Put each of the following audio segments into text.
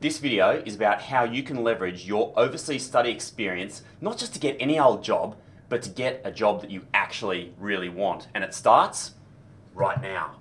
This video is about how you can leverage your overseas study experience, not just to get any old job, but to get a job that you actually really want. And it starts right now.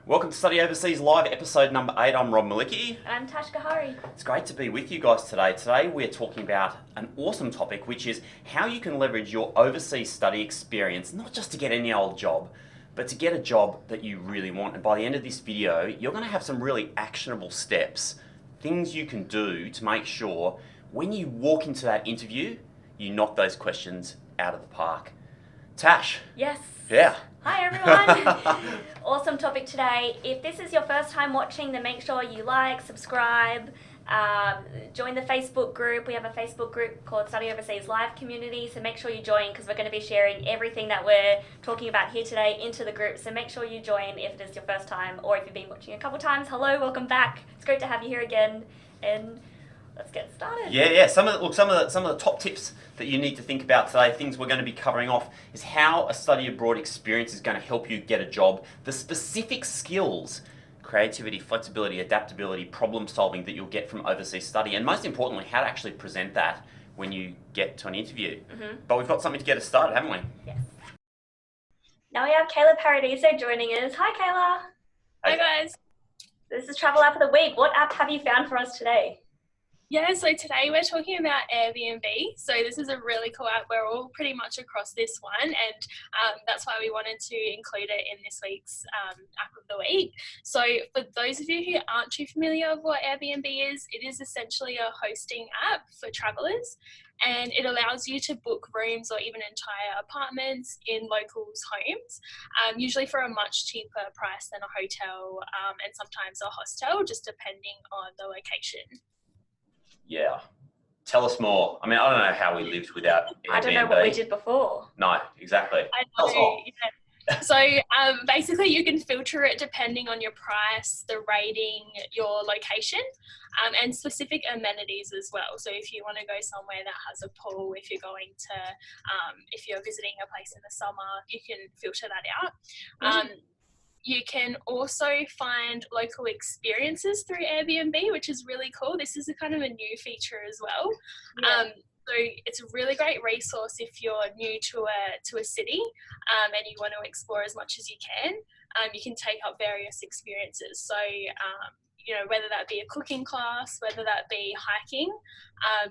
Welcome to Study Overseas Live, episode number 8. I'm Rob Malicki. And I'm Tash Kahari. It's great to be with you guys today. Today we're talking about an awesome topic, which is how you can leverage your overseas study experience, not just to get any old job, but to get a job that you really want. And by the end of this video, you're going to have some really actionable steps, things you can do to make sure when you walk into that interview, you knock those questions out of the park. Tash. Yes. Yeah. Hi everyone. Awesome topic today. If this is your first time watching, then make sure you like, subscribe, join the Facebook group. We have a Facebook group called Study Overseas Live Community, so make sure you join because we're going to be sharing everything that we're talking about here today into the group. So make sure you join if it is your first time, or if you've been watching a couple times. Hello, welcome back. It's great to have you here again, and let's get started. Yeah. Some of the top tips that you need to think about today, things we're going to be covering off, is how a study abroad experience is going to help you get a job, the specific skills, creativity, flexibility, adaptability, problem solving that you'll get from overseas study, and most importantly, how to actually present that when you get to an interview. Mm-hmm. But we've got something to get us started, haven't we? Yes. Now we have Kayla Paradiso joining us. Hi, Kayla. Hi, guys. This is Travel App of the Week. What app have you found for us today? Yeah, so today we're talking about Airbnb. So this is a really cool app. We're all pretty much across this one, and that's why we wanted to include it in this week's app of the week. So for those of you who aren't too familiar with what Airbnb is, it is essentially a hosting app for travelers, and it allows you to book rooms or even entire apartments in locals' homes, usually for a much cheaper price than a hotel and sometimes a hostel, just depending on the location. Yeah. Tell us more. I mean, I don't know how we lived without Airbnb. I don't know what we did before. No, exactly. I know, yeah. So basically you can filter it depending on your price, the rating, your location, and specific amenities as well. So if you want to go somewhere that has a pool, if you're going to, if you're visiting a place in the summer, you can filter that out. You can also find local experiences through Airbnb, which is really cool. This is a kind of a new feature as well. Yeah. So it's a really great resource if you're new to a city and you want to explore as much as you can. You can take up various experiences. So, you know, whether that be a cooking class, whether that be hiking,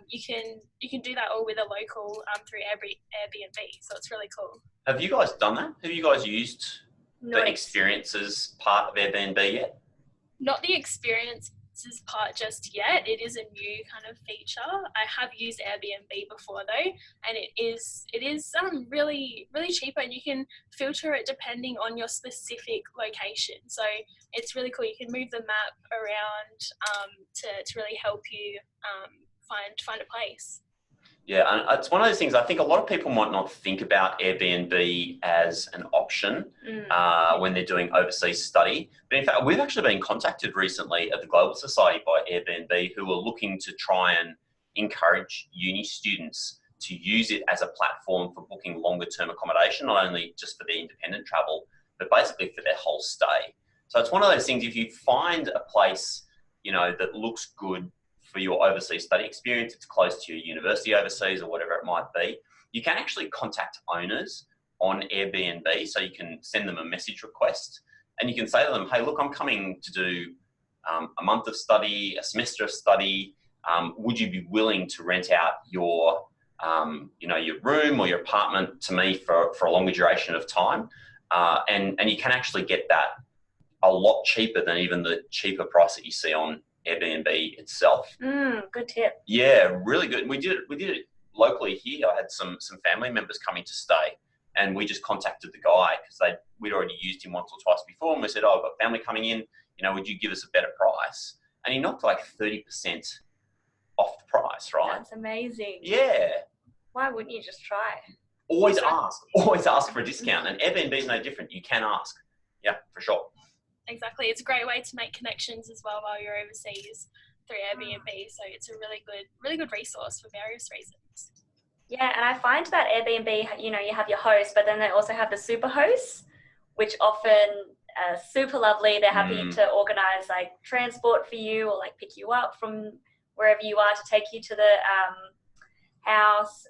you can do that all with a local through Airbnb. So it's really cool. Have you guys done that? Have you guys used the experiences part of Airbnb yet? Not the experiences part just yet. It is a new kind of feature. I have used Airbnb before though, and it is really cheaper, and you can filter it depending on your specific location. So it's really cool. You can move the map around to really help you find a place. Yeah, and it's one of those things, I think a lot of people might not think about Airbnb as an option when they're doing overseas study. But in fact, we've actually been contacted recently at the Global Society by Airbnb, who are looking to try and encourage uni students to use it as a platform for booking longer term accommodation, not only just for their independent travel, but basically for their whole stay. So it's one of those things, if you find a place, you know, that looks good for your overseas study experience, it's close to your university overseas or whatever it might be, you can actually contact owners on Airbnb. So you can send them a message request and you can say to them, hey, look, I'm coming to do a month of study, a semester of study. Would you be willing to rent out your, your room or your apartment to me for a longer duration of time? And you can actually get that a lot cheaper than even the cheaper price that you see on Airbnb itself. Good tip. Yeah, really good. We did it locally here. I had some family members coming to stay, and we just contacted the guy because we'd already used him once or twice before, and we said, "Oh, I've got family coming in. would you give us a better price? And he knocked like 30% off the price, right? That's amazing. Yeah. Why wouldn't you just try? Always ask for a discount. And Airbnb is no different. You can ask. Yeah, for sure. Exactly. It's a great way to make connections as well while you're overseas through Airbnb. So it's a really good resource for various reasons. Yeah, and I find that Airbnb, you have your host, but then they also have the super hosts, which often are super lovely. They're happy to organize like transport for you or like pick you up from wherever you are to take you to the house.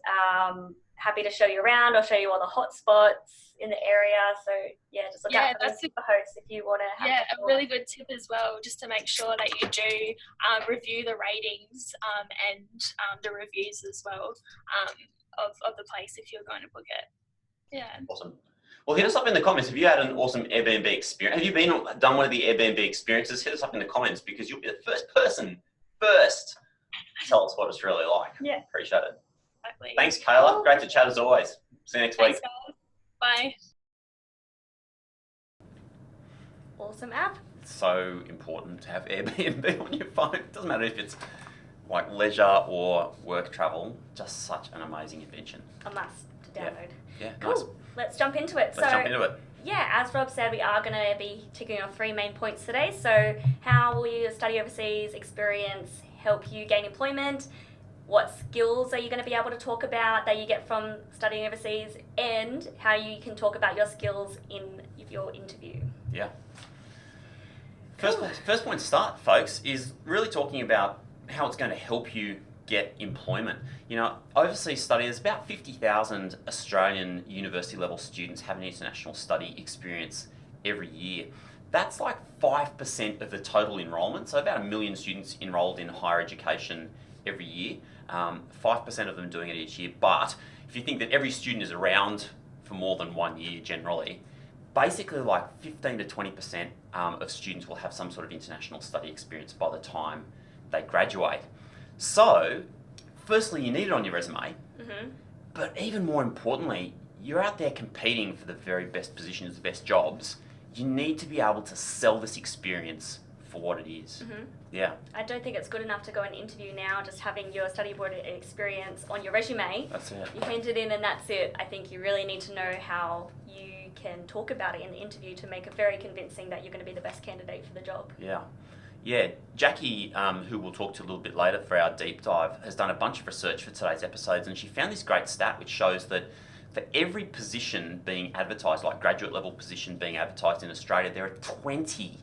Happy to show you around or show you all the hot spots in the area. So yeah, just look out for the super hosts if you want to have a really good tip as well, just to make sure that you do review the ratings and the reviews as well of the place if you're going to book it. Yeah. Awesome. Well, hit us up in the comments if you had an awesome Airbnb experience. Have you done one of the Airbnb experiences? Hit us up in the comments because you'll be the first person to tell us what it's really like. Yeah. Appreciate it. Exactly. Thanks, Kayla. Great to chat as always. See you next week. Guys. Bye. Awesome app. It's so important to have Airbnb on your phone. It doesn't matter if it's like leisure or work travel. Just such an amazing invention. A must to download. Yeah, cool. nice. Let's jump into it. Let's jump into it. Yeah, as Rob said, we are going to be ticking off 3 main points today. So how will your study overseas experience help you gain employment? What skills are you going to be able to talk about that you get from studying overseas, and how you can talk about your skills in your interview? Yeah. First point to start, folks, is really talking about how it's going to help you get employment. Overseas study, there's about 50,000 Australian university level students have an international study experience every year. That's like 5% of the total enrolment, so about 1 million students enrolled in higher education every year. 5% of them doing it each year. But if you think that every student is around for more than 1 year generally, basically like 15 to 20% of students will have some sort of international study experience by the time they graduate. So, firstly, you need it on your resume, but even more importantly, you're out there competing for the very best positions, the best jobs. You need to be able to sell this experience for what it is. Yeah. I don't think it's good enough to go and interview now just having your study abroad experience on your resume. That's it. You hand it in and that's it. I think you really need to know how you can talk about it in the interview to make it very convincing that you're going to be the best candidate for the job. Yeah, Jackie, who we'll talk to a little bit later for our deep dive, has done a bunch of research for today's episodes, and she found this great stat which shows that for every position being advertised, like graduate level position being advertised in Australia, there are 20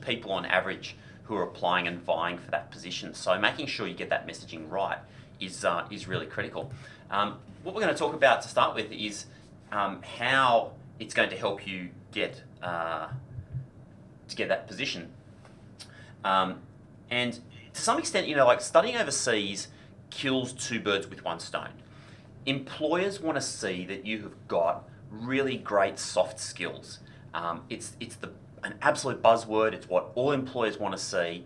people on average who are applying and vying for that position. So making sure you get that messaging right is really critical. What we're going to talk about to start with is how it's going to help you get that position. And to some extent, like studying overseas kills 2 birds with 1 stone. Employers want to see that you have got really great soft skills. It's an absolute buzzword. It's what all employers want to see.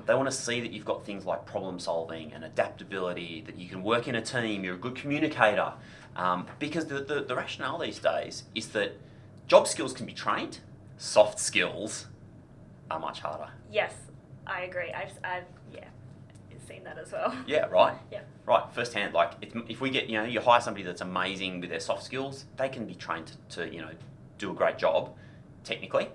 They want to see that you've got things like problem solving and adaptability, that you can work in a team, you're a good communicator. Because the rationale these days is that job skills can be trained, soft skills are much harder. Yes, I agree. I've seen that as well. Yeah, right? Yeah. Right, firsthand. Like, if we get, you hire somebody that's amazing with their soft skills, they can be trained to do a great job, technically,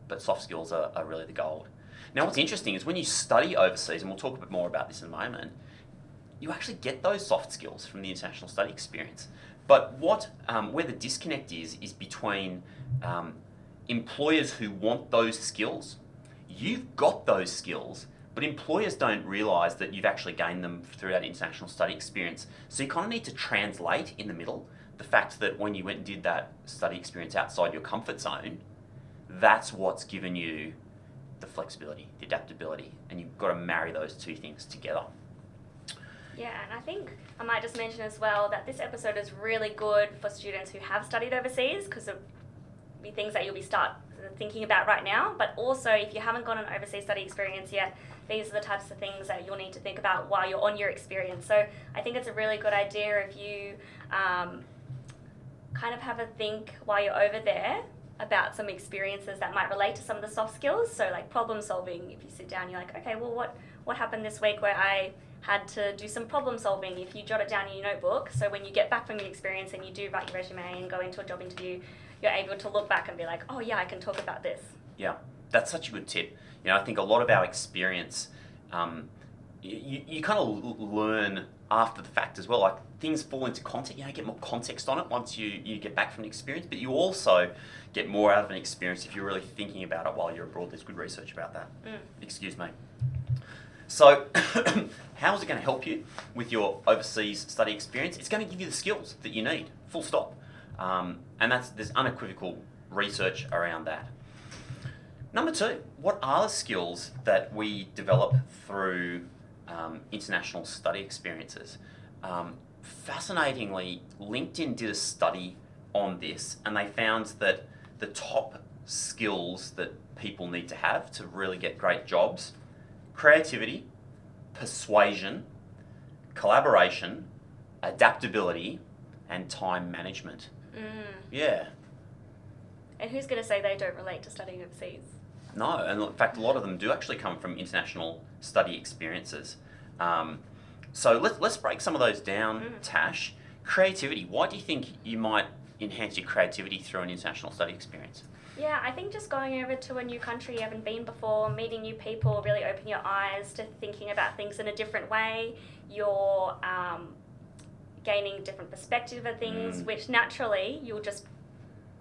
but soft skills are really the gold. Now, what's interesting is when you study overseas, and we'll talk a bit more about this in a moment, you actually get those soft skills from the international study experience. But where the disconnect is between employers who want those skills. You've got those skills, but employers don't realise that you've actually gained them through that international study experience. So you kind of need to translate in the middle the fact that when you went and did that study experience outside your comfort zone, that's what's given you the flexibility, the adaptability, and you've got to marry those 2 things together. Yeah, and I think I might just mention as well that this episode is really good for students who have studied overseas, because it'll be things that you'll be thinking about right now, but also if you haven't got an overseas study experience yet, these are the types of things that you'll need to think about while you're on your experience. So I think it's a really good idea if you kind of have a think while you're over there about some experiences that might relate to some of the soft skills. So like problem solving, if you sit down, you're like, okay, well, what happened this week where I had to do some problem solving? If you jot it down in your notebook, so when you get back from the experience and you do write your resume and go into a job interview, you're able to look back and be like, oh yeah, I can talk about this. Yeah, that's such a good tip. You know, I think a lot of our experience, you kind of learn after the fact as well. Like things fall into context. You know, get more context on it once you get back from the experience. But you also get more out of an experience if you're really thinking about it while you're abroad. There's good research about that. Excuse me. So, how is it going to help you with your overseas study experience? It's going to give you the skills that you need. Full stop. And there's unequivocal research around that. Number 2, what are the skills that we develop through international study experiences? Fascinatingly, LinkedIn did a study on this, and they found that the top skills that people need to have to really get great jobs: creativity, persuasion, collaboration, adaptability, and time management. Yeah. And who's going to say they don't relate to studying overseas? No, and in fact, a lot of them do actually come from international study experiences. So let's break some of those down, Tash. Creativity. Why do you think you might enhance your creativity through an international study experience? Yeah, I think just going over to a new country you haven't been before, meeting new people, really open your eyes to thinking about things in a different way. You're gaining different perspective of things, which naturally you'll just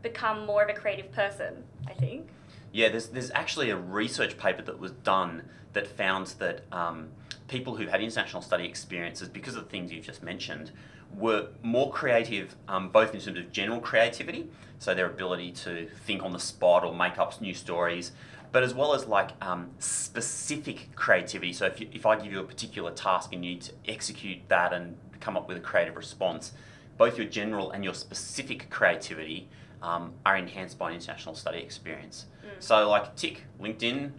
become more of a creative person, I think. Yeah, there's actually a research paper that was done that found that people who've had international study experiences, because of the things you've just mentioned, were more creative, both in terms of general creativity, so their ability to think on the spot or make up new stories, but as well as like specific creativity. So if I give you a particular task and you need to execute that and come up with a creative response, both your general and your specific creativity are enhanced by an international study experience. So like tick, LinkedIn,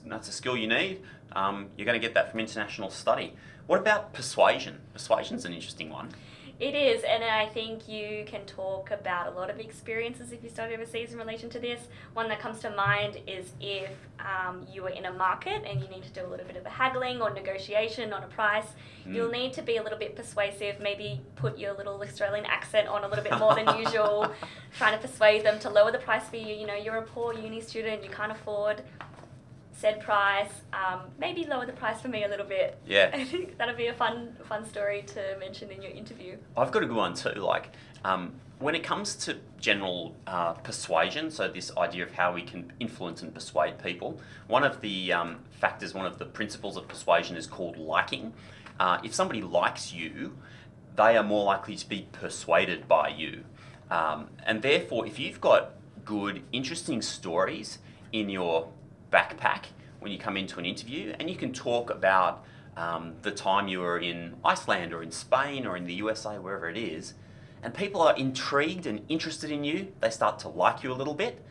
that's a skill you need. You're going to get that from international study. What about persuasion? Persuasion's an interesting one. It is, and I think you can talk about a lot of experiences if you study overseas in relation to this. One that comes to mind is if you were in a market and you need to do a little bit of a haggling or negotiation on a price, you'll need to be a little bit persuasive, maybe put your little Australian accent on a little bit more than usual, trying to persuade them to lower the price for you. You know, you're a poor uni student, you can't afford said price, maybe lower the price for me a little bit. Yeah. I think that'll be a fun story to mention in your interview. I've got a good one too. Like when it comes to general persuasion, so this idea of how we can influence and persuade people, one of the factors, one of the principles of persuasion is called liking. If somebody likes you, they are more likely to be persuaded by you. And therefore, if you've got good, interesting stories in your backpack when you come into an interview, and you can talk about the time you were in Iceland or in Spain or in the USA, wherever it is, and people are intrigued and interested in you, they start to like you a little bit,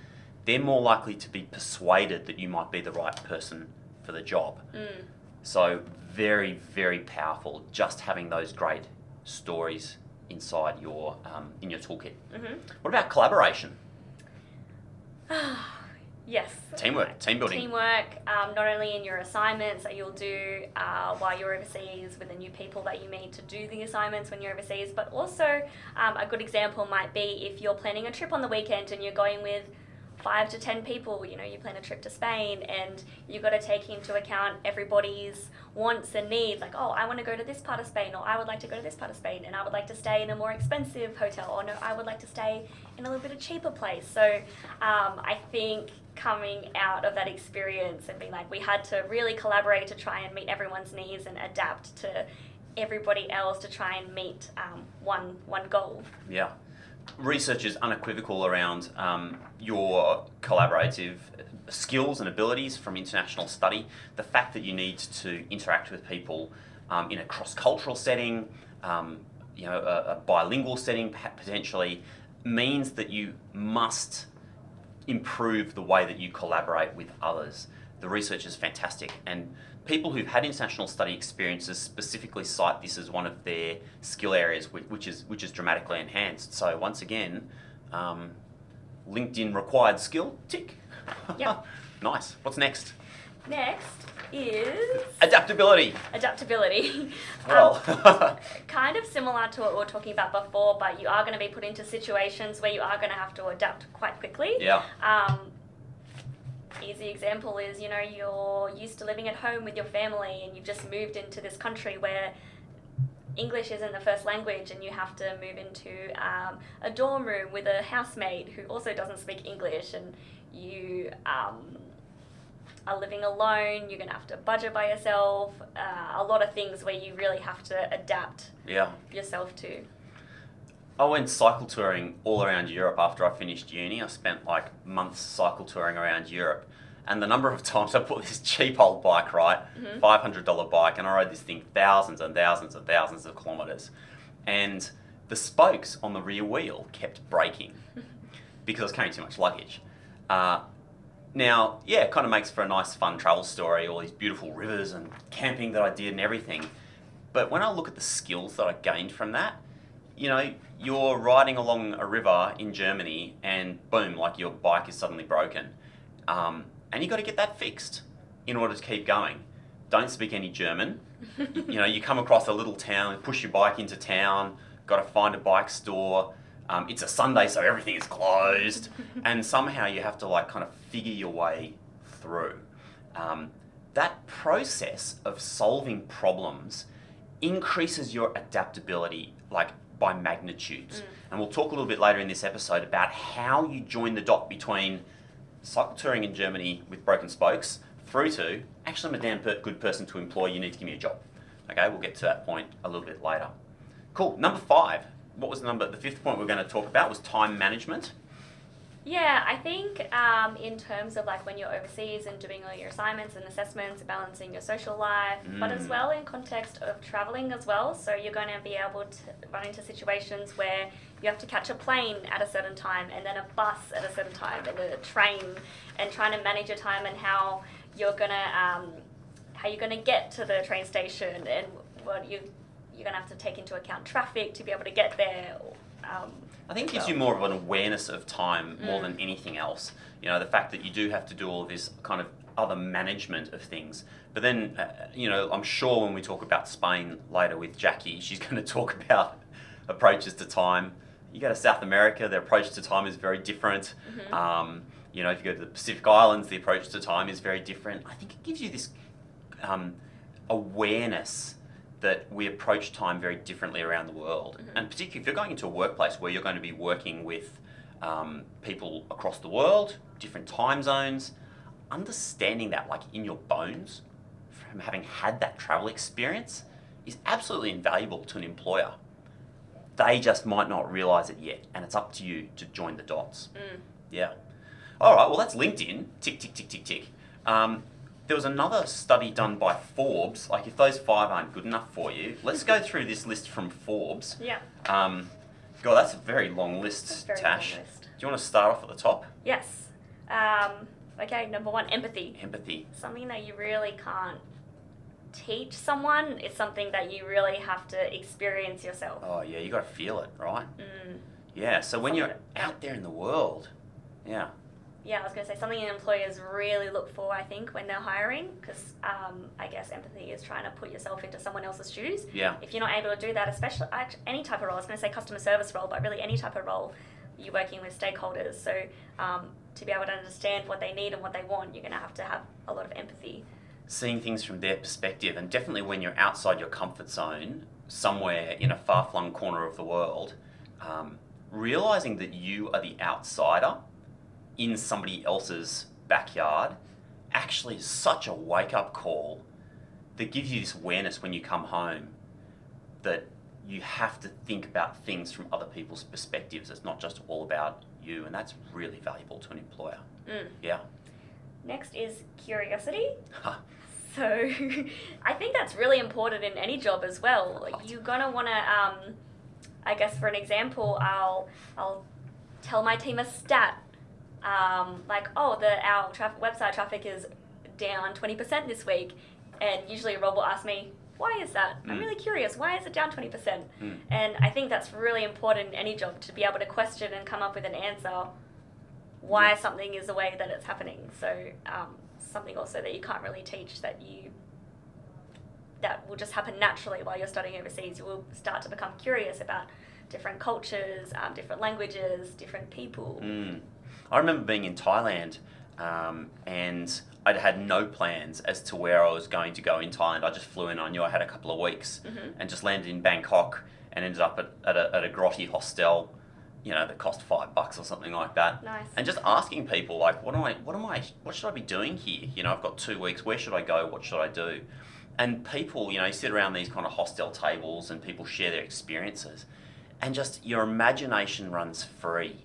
they're more likely to be persuaded that you might be the right person for the job. So very, very powerful, just having those great stories inside your in your toolkit. What about collaboration? Yes. Teamwork, team building. Teamwork, not only in your assignments that you'll do while you're overseas with the new people that you meet to do the assignments when you're overseas, but also a good example might be if you're planning a trip on the weekend and you're going with 5 to 10 people, you know, you plan a trip to Spain and you've got to take into account everybody's wants and needs, like, oh, I want to go to this part of Spain, or I would like to go to this part of Spain, and I would like to stay in a more expensive hotel, or no, I would like to stay in a little bit of cheaper place. So I think coming out of that experience and being like, we had to really collaborate to try and meet everyone's needs and adapt to everybody else to try and meet one goal. Yeah. Research is unequivocal around your collaborative skills and abilities from international study. The fact that you need to interact with people in a cross-cultural setting, you know, a bilingual setting potentially, means that you must improve the way that you collaborate with others. The research is fantastic, and people who've had international study experiences specifically cite this as one of their skill areas, which is dramatically enhanced. So once again, LinkedIn required skill, tick. Yep. Nice. What's next? Next is Adaptability. adaptability. Well, Kind of similar to what we were talking about before, but you are going to be put into situations where you are going to have to adapt quite quickly. yeah. Easy example is, you know, you're used to living at home with your family and you've just moved into this country where English isn't the first language, and you have to move into a dorm room with a housemate who also doesn't speak English, and you are living alone. You're going to have to budget by yourself. A lot of things where you really have to adapt Yeah. yourself to. I went cycle touring all around Europe after I finished uni. I spent like months cycle touring around Europe. And the number of times I bought this cheap old bike, right? $500 bike, and I rode this thing thousands and thousands and thousands of kilometres. And the spokes on the rear wheel kept breaking because I was carrying too much luggage. Now, yeah, it kind of makes for a nice, fun travel story, all these beautiful rivers and camping that I did and everything. But when I look at the skills that I gained from that, you know, you're riding along a river in Germany and boom, like your bike is suddenly broken. And you got to get that fixed in order to keep going. Don't speak any German. You know, you come across a little town, push your bike into town, got to find a bike store. It's a Sunday, so everything is closed. And somehow you have to like kind of figure your way through. That process of solving problems increases your adaptability like by magnitudes. And we'll talk a little bit later in this episode about how you join the dot between cycle touring in Germany with broken spokes through to, actually I'm a damn good person to employ, you need to give me a job. Okay, we'll get to that point a little bit later. Cool, number 5. What was the fifth point we're going to talk about was time management. Yeah, I think in terms of like when you're overseas and doing all your assignments and assessments, balancing your social life, but as well in context of traveling as well. So you're going to be able to run into situations where you have to catch a plane at a certain time and then a bus at a certain time and a train, and trying to manage your time and how you're gonna get to the train station and what you're gonna have to take into account traffic to be able to get there. I think it gives you more of an awareness of time more than anything else. You know, the fact that you do have to do all of this kind of other management of things. But then, you know, I'm sure when we talk about Spain later with Jackie, she's going to talk about approaches to time. You go to South America, the approach to time is very different. You know, if you go to the Pacific Islands, the approach to time is very different. I think it gives you this awareness that we approach time very differently around the world. And particularly if you're going into a workplace where you're going to be working with people across the world, different time zones, understanding that like in your bones from having had that travel experience is absolutely invaluable to an employer. They just might not realise it yet, and it's up to you to join the dots. Yeah. All right, well that's LinkedIn. Tick, tick, tick, tick, tick. There was another study done by Forbes. Like, if those 5 aren't good enough for you, let's go through this list from Forbes. Yeah. God, that's a very long list, Tash. Long list. Do you want to start off at the top? Yes. Okay, number 1, empathy. Empathy. Something that you really can't teach someone. It's something that you really have to experience yourself. Oh, yeah, you got to feel it, right? Yeah, so when you're out there in the world, yeah. Yeah, I was going to say something employers really look for, I think, when they're hiring, because I guess empathy is trying to put yourself into someone else's shoes. Yeah. If you're not able to do that, especially any type of role, I was going to say customer service role, but really any type of role, you're working with stakeholders. So to be able to understand what they need and what they want, you're going to have a lot of empathy. Seeing things from their perspective, and definitely when you're outside your comfort zone, somewhere in a far-flung corner of the world, realising that you are the outsider in somebody else's backyard actually is such a wake-up call that gives you this awareness when you come home that you have to think about things from other people's perspectives. It's not just all about you, and that's really valuable to an employer. Yeah. Next is curiosity. Huh. So I think that's really important in any job as well. Like, you're going to want to, I guess for an example, I'll tell my team a stat. Like, our website traffic is down 20% this week, and usually a role will ask me, why is that? I'm really curious, why is it down 20%? And I think that's really important in any job, to be able to question and come up with an answer why something is the way that it's happening. So something also that you can't really teach that will just happen naturally while you're studying overseas. You will start to become curious about different cultures, different languages, different people. I remember being in Thailand, and I'd had no plans as to where I was going to go in Thailand. I just flew in. I knew I had a couple of weeks, and just landed in Bangkok and ended up at a grotty hostel, that cost $5 or something like that. Nice. And just asking people like, what should I be doing here? I've got 2 weeks. Where should I go? What should I do? And people, you sit around these kind of hostel tables and people share their experiences. And just your imagination runs free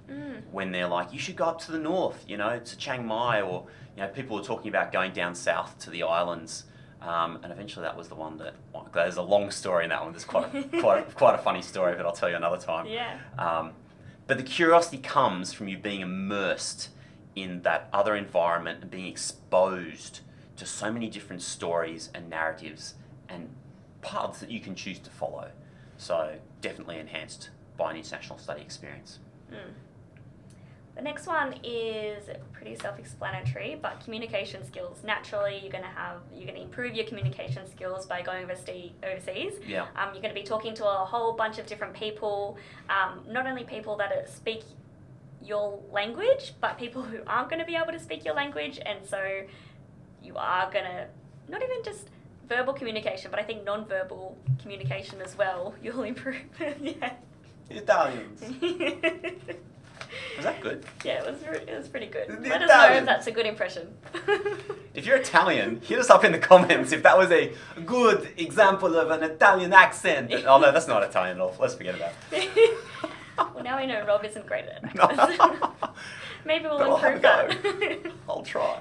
when they're like, you should go up to the north, to Chiang Mai, or, people were talking about going down south to the islands. And eventually that was the one there's a long story in that one. There's quite a funny story, but I'll tell you another time. Yeah. But the curiosity comes from you being immersed in that other environment and being exposed to so many different stories and narratives and paths that you can choose to follow. So definitely enhanced by an international study experience. The next one is pretty self-explanatory, but communication skills. Naturally, you're going to improve your communication skills by going overseas. Yeah. You're going to be talking to a whole bunch of different people, not only people that speak your language, but people who aren't going to be able to speak your language, and so you are going to not even just verbal communication, but I think non-verbal communication as well. You'll improve. Yeah. Italians. Was that good? Yeah, it was pretty good. The Let us know Italians. if that's a good impression. If you're Italian, hit us up in the comments if that was a good example of an Italian accent. Oh no, that's not Italian at all. Let's forget about it. Well, now we know Rob isn't great at accents. Maybe we'll But I'll have improve a that. I'll try.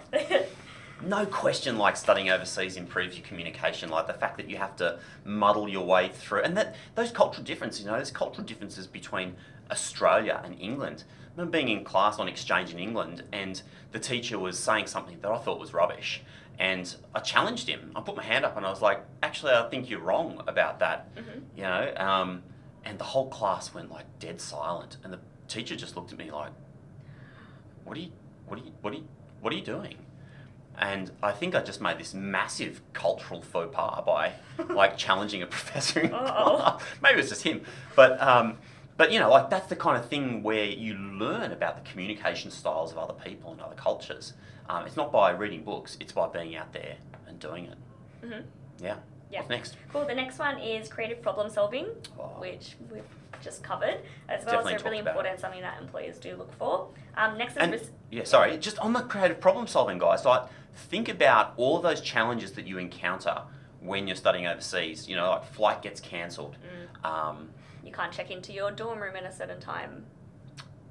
No question, like studying overseas improves your communication. Like the fact that you have to muddle your way through, and that those cultural differences. There's cultural differences between Australia and England. I remember being in class on exchange in England, and the teacher was saying something that I thought was rubbish, and I challenged him. I put my hand up and I was like, "Actually, I think you're wrong about that." And the whole class went like dead silent, and the teacher just looked at me like, "What are you doing?" And I think I just made this massive cultural faux pas by like challenging a professor in class. Maybe it was just him, but like that's the kind of thing where you learn about the communication styles of other people and other cultures. It's not by reading books; it's by being out there and doing it. Yeah. Yeah. What's next? Cool. The next one is creative problem solving, which we've just covered as well. Definitely So really talked about important, something that employers do look for. Next is just on the creative problem solving, guys. Like think about all of those challenges that you encounter when you're studying overseas. Like flight gets cancelled. You can't check into your dorm room at a certain time.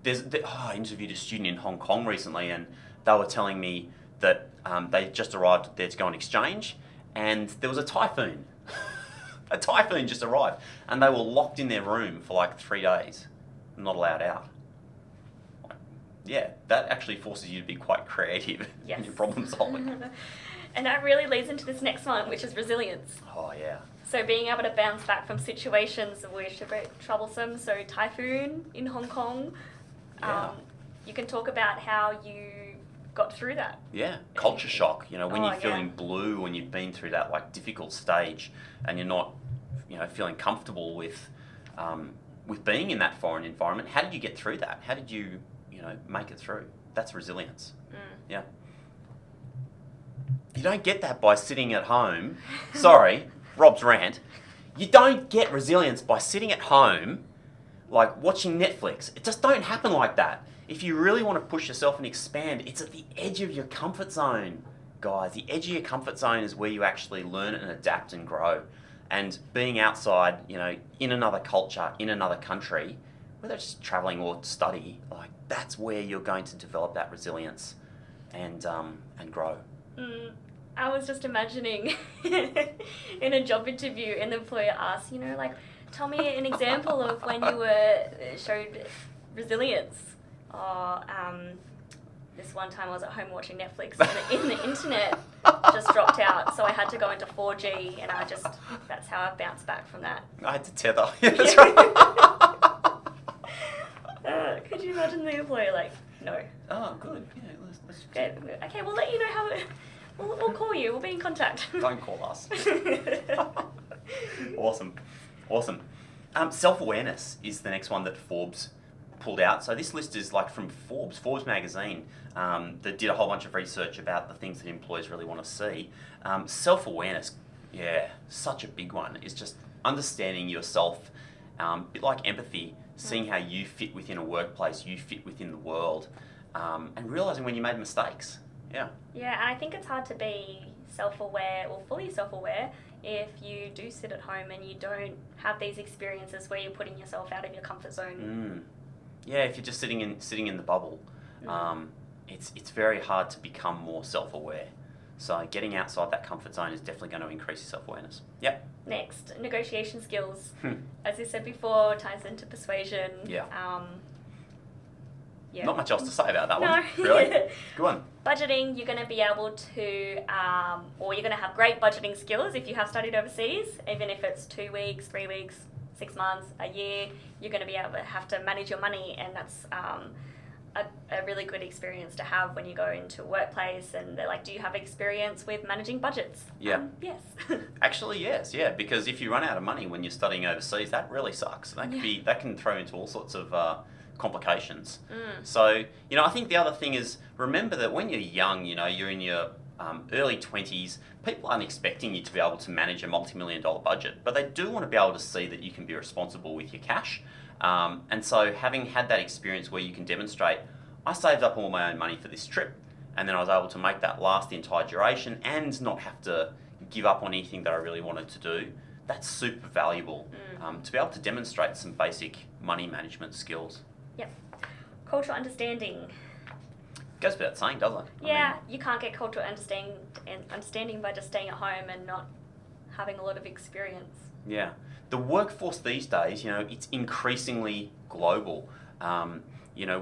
I interviewed a student in Hong Kong recently, and they were telling me that they just arrived there to go on exchange, and there was a typhoon. A typhoon just arrived, and they were locked in their room for like 3 days, not allowed out. Yeah, that actually forces you to be quite creative in your problem solving. And that really leads into this next one, which is resilience. Oh yeah. So being able to bounce back from situations which are very troublesome. So typhoon in Hong Kong. Yeah. You can talk about how you got through that. Yeah, culture shock. When you're feeling yeah. blue, when you've been through that like difficult stage, and you're not, feeling comfortable with being in that foreign environment. How did you get through that? How did you, make it through? That's resilience. Yeah. You don't get that by sitting at home. Sorry, Rob's rant. You don't get resilience by sitting at home, like watching Netflix. It just don't happen like that. If you really want to push yourself and expand, it's at the edge of your comfort zone, guys. The edge of your comfort zone is where you actually learn and adapt and grow. And being outside, in another culture, in another country, whether it's traveling or study, like that's where you're going to develop that resilience and grow. I was just imagining in a job interview, an employer asks, tell me an example of when you showed resilience. Or this one time I was at home watching Netflix and the internet just dropped out, so I had to go into 4G, and that's how I bounced back from that. I had to tether. Yeah, that's right. Could you imagine the employer No. Oh, good. Yeah, let's Good. Okay, we'll let you know how. We'll call you. We'll be in contact. Don't call us. Awesome. Self-awareness is the next one that Forbes pulled out. So this list is like from Forbes magazine, that did a whole bunch of research about the things that employers really want to see. Self-awareness, yeah, such a big one, is just understanding yourself, a bit like empathy, seeing how you fit within a workplace, you fit within the world, and realizing when you made mistakes. Yeah. Yeah, and I think it's hard to be self-aware or fully self-aware if you do sit at home and you don't have these experiences where you're putting yourself out of your comfort zone. Yeah, if you're just sitting in the bubble, it's very hard to become more self-aware. So getting outside that comfort zone is definitely going to increase your self-awareness. Yep. Next, negotiation skills. As I said before, ties into persuasion. Yeah. Yeah. Not much else to say about that No. one. Really? Good one. Budgeting, you're going to be able to, or you're going to have great budgeting skills if you have studied overseas, even if it's 2 weeks, 3 weeks, 6 months, a year, you're going to be able to have to manage your money, and that's a really good experience to have when you go into a workplace and they're like, do you have experience with managing budgets? Yeah. Yes. Actually, yes, yeah, because if you run out of money when you're studying overseas, that really sucks. That can throw into all sorts of complications. So, I think the other thing is, remember that when you're young, you're in your early 20s, people aren't expecting you to be able to manage a multi-million-dollar budget, but they do want to be able to see that you can be responsible with your cash. And so having had that experience where you can demonstrate, I saved up all my own money for this trip, and then I was able to make that last the entire duration and not have to give up on anything that I really wanted to do, that's super valuable to be able to demonstrate some basic money management skills. Yep. Cultural understanding. Goes without saying, doesn't it? Yeah, you can't get cultural understanding by just staying at home and not having a lot of experience. Yeah. The workforce these days, it's increasingly global.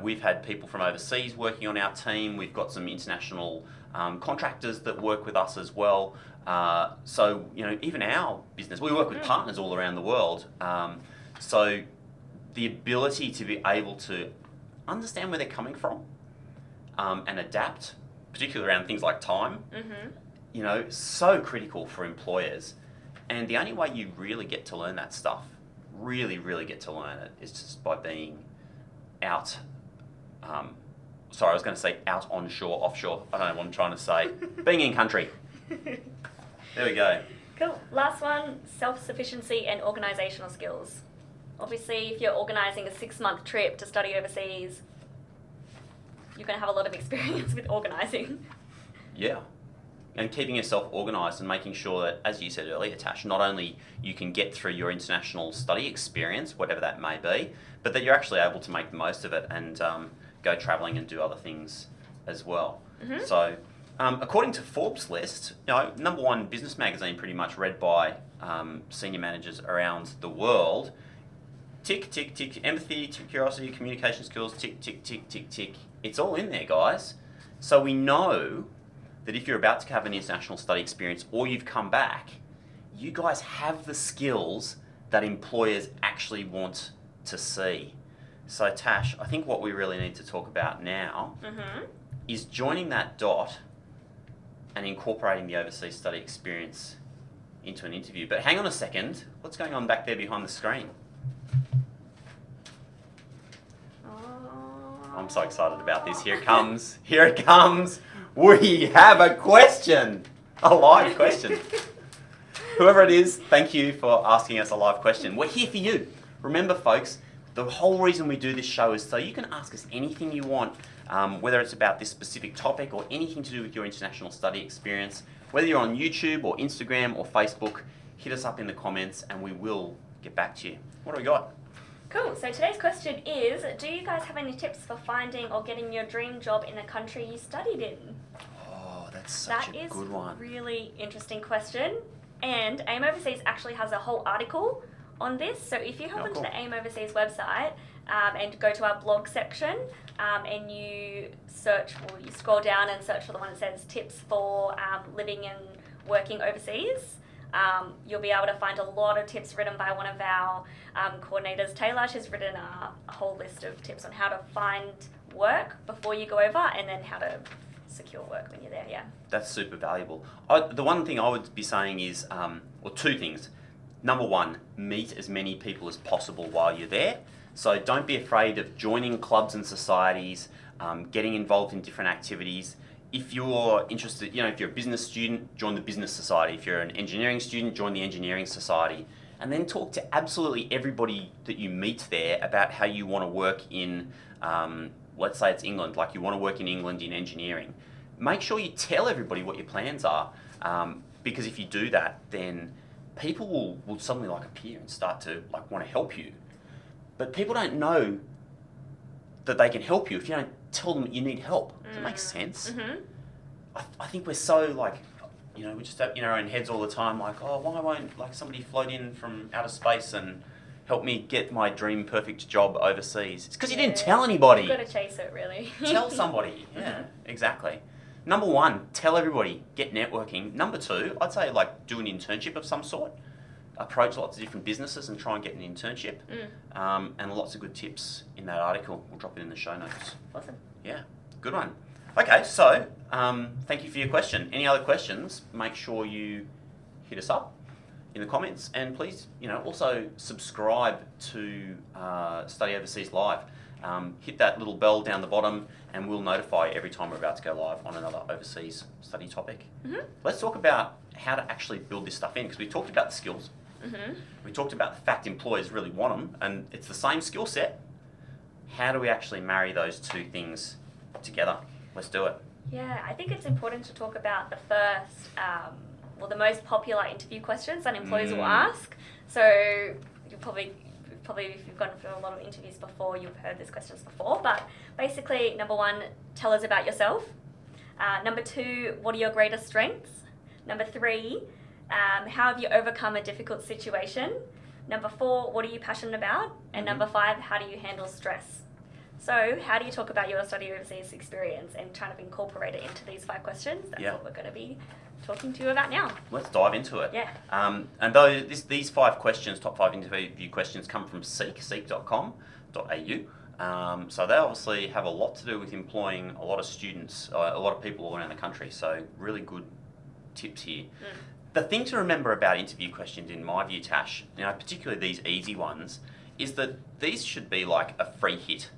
We've had people from overseas working on our team. We've got some international contractors that work with us as well. So, even our business, we work with partners all around the world. So the ability to be able to understand where they're coming from and adapt, particularly around things like time, so critical for employers. And the only way you really get to learn that stuff, really get to learn it, is just by being out. I was going to say out onshore, offshore. I don't know what I'm trying to say. Being in country. There we go. Cool. Last one, self-sufficiency and organisational skills. Obviously, if you're organising a 6-month trip to study overseas, you're going to have a lot of experience with organising. Yeah. And keeping yourself organised and making sure that, as you said earlier, Tash, not only you can get through your international study experience, whatever that may be, but that you're actually able to make the most of it and go travelling and do other things as well. So, according to Forbes' list, number one business magazine pretty much read by senior managers around the world, tick, tick, tick, empathy, tick, curiosity, communication skills, tick, tick, tick, tick, tick. It's all in there, guys. So we know that if you're about to have an international study experience or you've come back, you guys have the skills that employers actually want to see. So Tash, I think what we really need to talk about now is joining that dot and incorporating the overseas study experience into an interview. But hang on a second, what's going on back there behind the screen? I'm so excited about this. Here it comes. Here it comes. We have a question. A live question. Whoever it is, thank you for asking us a live question. We're here for you. Remember, folks, the whole reason we do this show is so you can ask us anything you want, whether it's about this specific topic or anything to do with your international study experience. Whether you're on YouTube or Instagram or Facebook, hit us up in the comments and we will get back to you. What do we got? Cool. So today's question is, do you guys have any tips for finding or getting your dream job in the country you studied in? Oh, that's such a good one. That is a really interesting question. And AIM Overseas actually has a whole article on this. So if you hop onto the AIM Overseas website and go to our blog section and you search, or you scroll down and search for the one that says tips for living and working overseas, you'll be able to find a lot of tips written by one of our coordinators, Taylor. She's written a whole list of tips on how to find work before you go over, and then how to secure work when you're there. Yeah. That's super valuable. The one thing I would be saying is, or two things. Number one, meet as many people as possible while you're there. So don't be afraid of joining clubs and societies, getting involved in different activities. If you're interested, if you're a business student, join the business society. If you're an engineering student, join the engineering society. And then talk to absolutely everybody that you meet there about how you want to work in, let's say it's England, like you want to work in England in engineering. Make sure you tell everybody what your plans are, because if you do that, then people will suddenly like appear and start to like want to help you. But people don't know that they can help you if you don't tell them that you need help. Does that make sense? Mm-hmm. I think we're so like, we just have in our own heads all the time, like, oh, why won't like somebody float in from outer space and help me get my dream perfect job overseas? It's because you didn't tell anybody. You've got to chase it, really. Tell somebody. Yeah, exactly. Number one, tell everybody, get networking. Number two, I'd say like do an internship of some sort. Approach lots of different businesses and try and get an internship. And lots of good tips in that article. We'll drop it in the show notes. Awesome. Yeah, good one. Okay, so thank you for your question. Any other questions, make sure you hit us up in the comments, and please, also subscribe to Study Overseas Live. Hit that little bell down the bottom and we'll notify every time we're about to go live on another overseas study topic. Mm-hmm. Let's talk about how to actually build this stuff in, because we talked about the skills. Mm-hmm. We talked about the fact employers really want them, and it's the same skill set. How do we actually marry those two things together? Let's do it. Yeah, I think it's important to talk about the first, the most popular interview questions that employers will ask. So you probably if you've gone through a lot of interviews before, you've heard these questions before. But basically, number one, tell us about yourself. Number two, what are your greatest strengths? Number three, how have you overcome a difficult situation? Number four, what are you passionate about? And number five, how do you handle stress? So how do you talk about your study overseas experience and trying to incorporate it into these 5 questions? That's what we're going to be talking to you about now. Let's dive into it. Yeah. And though these 5 questions, top 5 interview questions, come from seek.com.au. So they obviously have a lot to do with employing a lot of students, a lot of people all around the country. So really good tips here. The thing to remember about interview questions, in my view, Tash, particularly these easy ones, is that these should be like a free hit,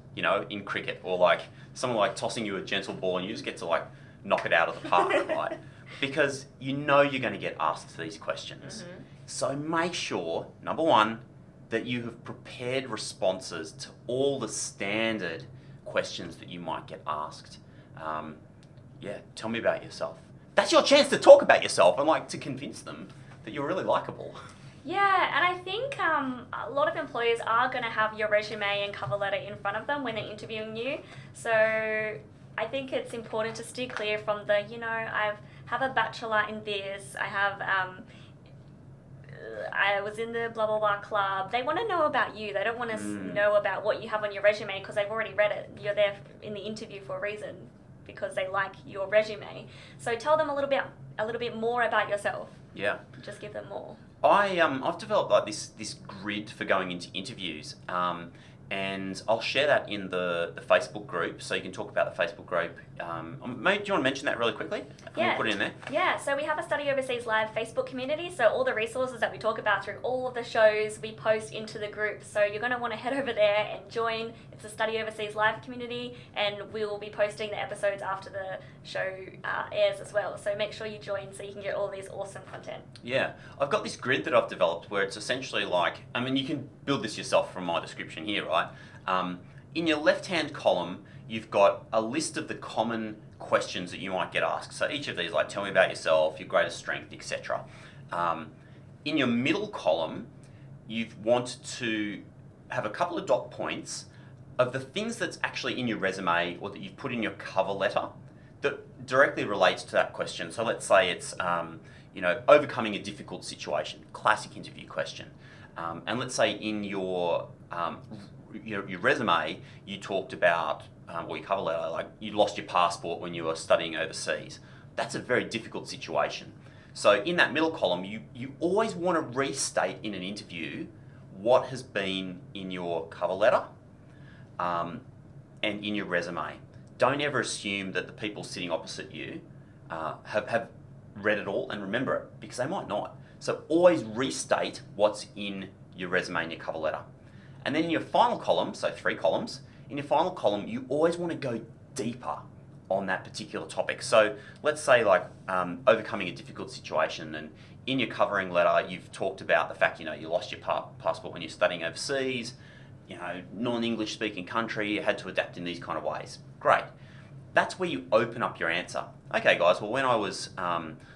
in cricket, or like someone like tossing you a gentle ball and you just get to like knock it out of the park, right? Because you're going to get asked these questions. So make sure, number one, that you have prepared responses to all the standard questions that you might get asked. Tell me about yourself. That's your chance to talk about yourself and like to convince them that you're really likable. Yeah, and I think a lot of employers are going to have your resume and cover letter in front of them when they're interviewing you. So I think it's important to steer clear from the, I have a bachelor in this, I was in the blah, blah, blah club. They want to know about you. They don't want to know about what you have on your resume because they've already read it. You're there in the interview for a reason, because they like your resume. So tell them a little bit more about yourself. Yeah. Just give them more. I've developed like this grid for going into interviews, and I'll share that in the Facebook group, so you can talk about the Facebook group. Maybe, do you want to mention that really quickly? Yeah. Put it in there. Yeah, so we have a Study Overseas Live Facebook community, so all the resources that we talk about through all of the shows, we post into the group. So you're going to want to head over there and join. It's a Study Overseas Live community, and we will be posting the episodes after the show airs as well. So make sure you join so you can get all these awesome content. Yeah, I've got this grid that I've developed where it's essentially like, you can build this yourself from my description here, right? In your left-hand column, you've got a list of the common questions that you might get asked. So each of these, like, tell me about yourself, your greatest strength, etc. In your middle column, you want to have a couple of dot points of the things that's actually in your resume or that you've put in your cover letter that directly relates to that question. So let's say it's, overcoming a difficult situation, classic interview question. And let's say in your resume, you talked about, or your cover letter, like you lost your passport when you were studying overseas. That's a very difficult situation. So in that middle column, you always want to restate in an interview what has been in your cover letter. and in your resume, don't ever assume that the people sitting opposite you have read it all and remember it, because they might not. So always restate what's in your resume and your cover letter. And then in your final column, so 3 columns, in your final column, you always want to go deeper on that particular topic. So let's say like overcoming a difficult situation, and in your covering letter, you've talked about the fact, you lost your passport when you're studying overseas, non-English speaking country, you had to adapt in these kind of ways. Great. That's where you open up your answer. Okay, guys, well, when I was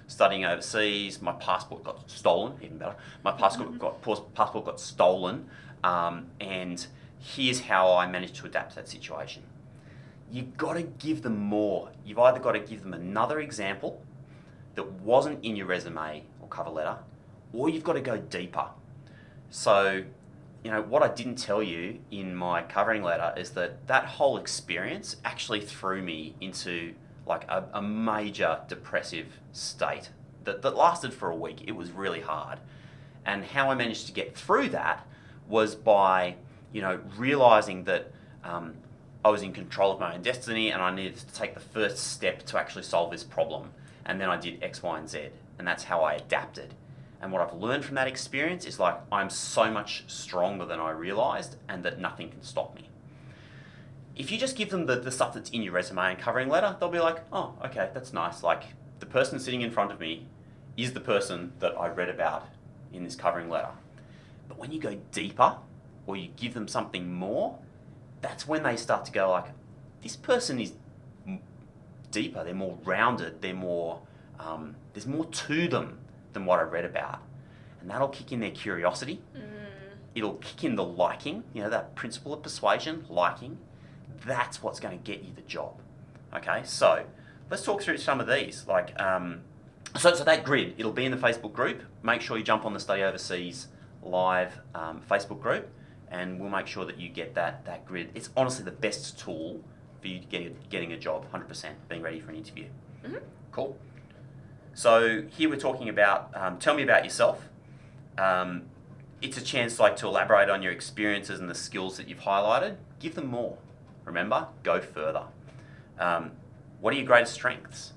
studying overseas, my passport got stolen, even better. My passport got stolen, and here's how I managed to adapt to that situation. You've got to give them more. You've either got to give them another example that wasn't in your resume or cover letter, or you've got to go deeper. So, what I didn't tell you in my covering letter is that whole experience actually threw me into like a major depressive state that lasted for a week. It was really hard. And how I managed to get through that was by, realizing that I was in control of my own destiny, and I needed to take the first step to actually solve this problem. And then I did X, Y, and Z. And that's how I adapted. And what I've learned from that experience is like, I'm so much stronger than I realized, and that nothing can stop me. If you just give them the stuff that's in your resume and covering letter, they'll be like, oh, okay, that's nice. Like, the person sitting in front of me is the person that I read about in this covering letter. But when you go deeper, or you give them something more, that's when they start to go like, this person is deeper, they're more rounded, they're more, there's more to them than what I read about. And that'll kick in their curiosity. It'll kick in the liking, that principle of persuasion, liking. That's what's going to get you the job. Okay, so let's talk through some of these. Like, so that grid, it'll be in the Facebook group. Make sure you jump on the Study Overseas live Facebook group, and we'll make sure that you get that grid. It's honestly the best tool for you getting a job, 100%, being ready for an interview. Mm-hmm. Cool. So here we're talking about, tell me about yourself. It's a chance to elaborate on your experiences and the skills that you've highlighted. Give them more. Remember, go further. What are your greatest strengths?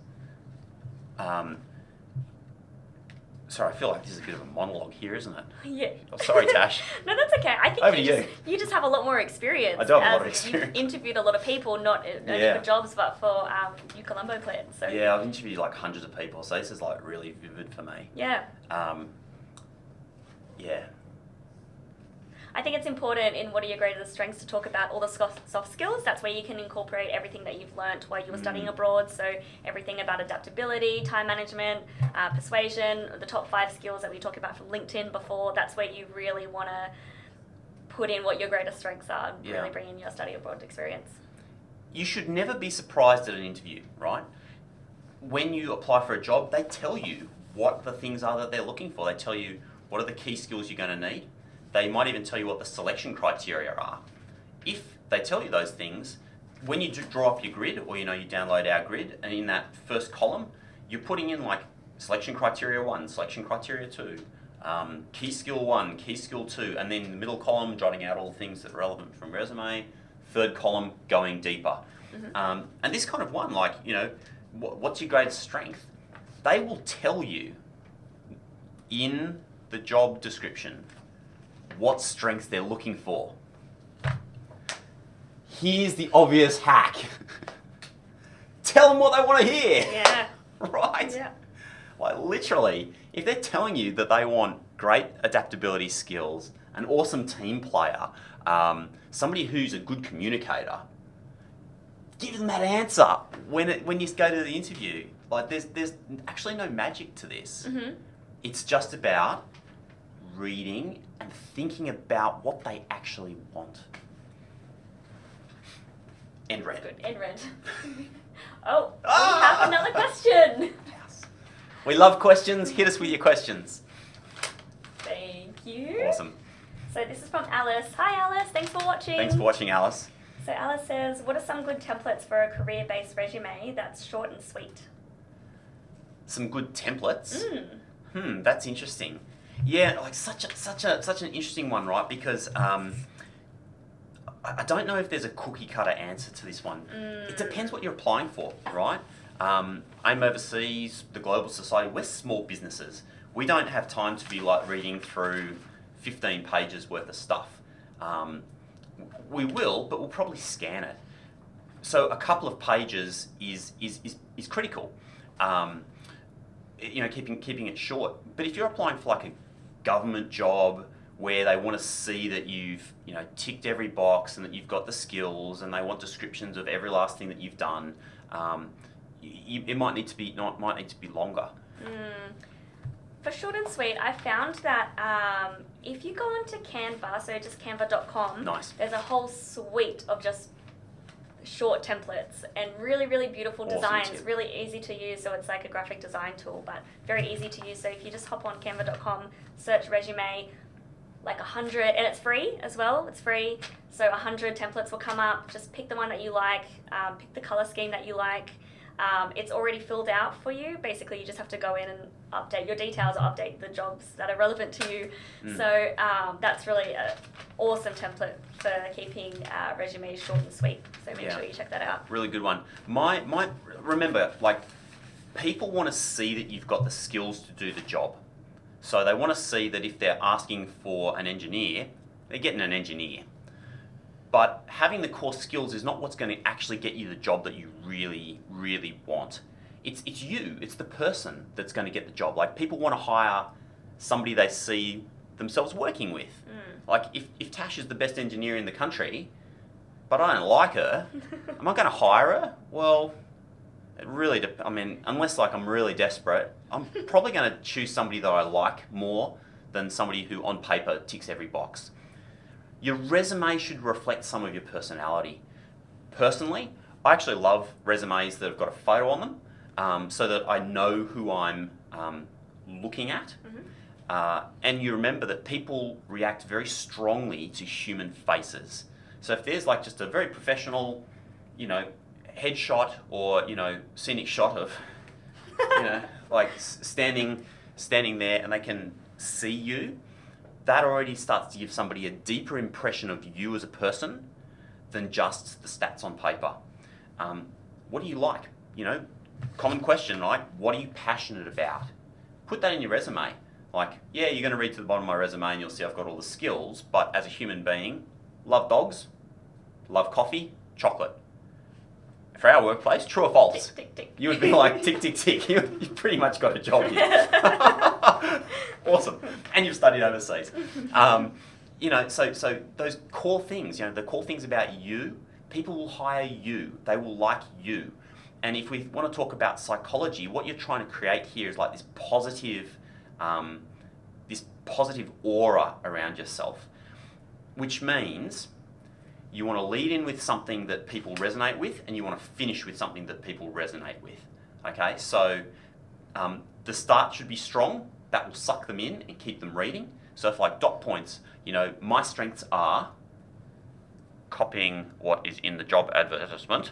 Sorry, I feel like this is a bit of a monologue here, isn't it? Yeah. Oh, sorry, Tash. No, that's okay. I think Over to you. You just have a lot more experience. I do have a lot of experience. You've interviewed a lot of people, not only for jobs, but for UColombo plans. So. Yeah, I've interviewed like hundreds of people, so this is like really vivid for me. Yeah. Yeah. I think it's important in what are your greatest strengths to talk about all the soft skills. That's where you can incorporate everything that you've learnt while you were studying abroad. So everything about adaptability, time management, persuasion, the top 5 skills that we talked about from LinkedIn before. That's where you really want to put in what your greatest strengths are and really bring in your study abroad experience. You should never be surprised at an interview, right? When you apply for a job, they tell you what the things are that they're looking for. They tell you what are the key skills you're going to need. They might even tell you what the selection criteria are. If they tell you those things, when you draw up your grid, or you download our grid, and in that first column, you're putting in like selection criteria 1, selection criteria 2, key skill 1, key skill 2, and then in the middle column, jotting out all the things that are relevant from resume, third column, going deeper. Mm-hmm. And this kind of one, like, what's your greatest strength? They will tell you in the job description what strengths they're looking for. Here's the obvious hack. Tell them what they want to hear. Yeah. Right? Yeah. Like literally, if they're telling you that they want great adaptability skills, an awesome team player, somebody who's a good communicator, give them that answer when you go to the interview. Like there's actually no magic to this. Mm-hmm. It's just about reading and thinking about what they actually want. End read. Good. End read. Oh, we have another question. Yes. We love questions. Hit us with your questions. Thank you. Awesome. So this is from Alice. Hi Alice, thanks for watching. Thanks for watching, Alice. So Alice says, what are some good templates for a career-based resume that's short and sweet? Some good templates. That's interesting. Yeah, like such an interesting one, right? Because I I don't know if there's a cookie cutter answer to this one. It depends what you're applying for, right? AIM Overseas, the Global Society, we're small businesses. We don't have time to be like reading through 15 pages worth of stuff. We will, but we'll probably scan it. So a couple of pages is critical. Keeping it short. But if you're applying for like a government job where they want to see that you've ticked every box and that you've got the skills, and they want descriptions of every last thing that you've done, it might need to be longer. For short and sweet, I found that if you go onto Canva, so just canva.com, Nice. there's a whole suite of just short templates and really, really beautiful Awesome designs, tip. really easy to use. So it's like a graphic design tool, but very easy to use. So if you just hop on canva.com, search resume, like 100, and it's free as well. It's free. So 100 templates will come up. Just pick the one that you like, pick the color scheme that you like. It's already filled out for you. Basically, you just have to go in and update your details, update the jobs that are relevant to you. So that's really an awesome template for keeping resumes short and sweet. So make sure you check that out. Really good one. Remember, like, people want to see that you've got the skills to do the job. So they want to see that if they're asking for an engineer, they're getting an engineer. But having the core skills is not what's going to actually get you the job that you really, really want. It's you. It's the person that's going to get the job. Like, people want to hire somebody they see themselves working with. Like, if Tash is the best engineer in the country, but I don't like her, am I going to hire her? Well, it really unless like I'm really desperate, I'm probably going to choose somebody that I like more than somebody who on paper ticks every box. Your resume should reflect some of your personality. Personally, I actually love resumes that have got a photo on them, so that I know who I'm looking at. And you remember that people react very strongly to human faces. So if there's like just a very professional, headshot or scenic shot of, like standing there, and they can see you, that already starts to give somebody a deeper impression of you as a person than just the stats on paper. What do you like? Common question, like, what are you passionate about? Put that in your resume. Like, yeah, you're going to read to the bottom of my resume and you'll see I've got all the skills, but as a human being, love dogs, love coffee, chocolate. For our workplace, true or false? Tick, tick, tick. You would be like, tick, tick, tick. You've pretty much got a job here. Awesome. And you've studied overseas. So those core things, the core things about you, people will hire you. They will like you. And if we want to talk about psychology, what you're trying to create here is like this positive aura around yourself, which means you want to lead in with something that people resonate with, and you want to finish with something that people resonate with. Okay, so the start should be strong. That will suck them in and keep them reading. So if like dot points, my strengths are copying what is in the job advertisement,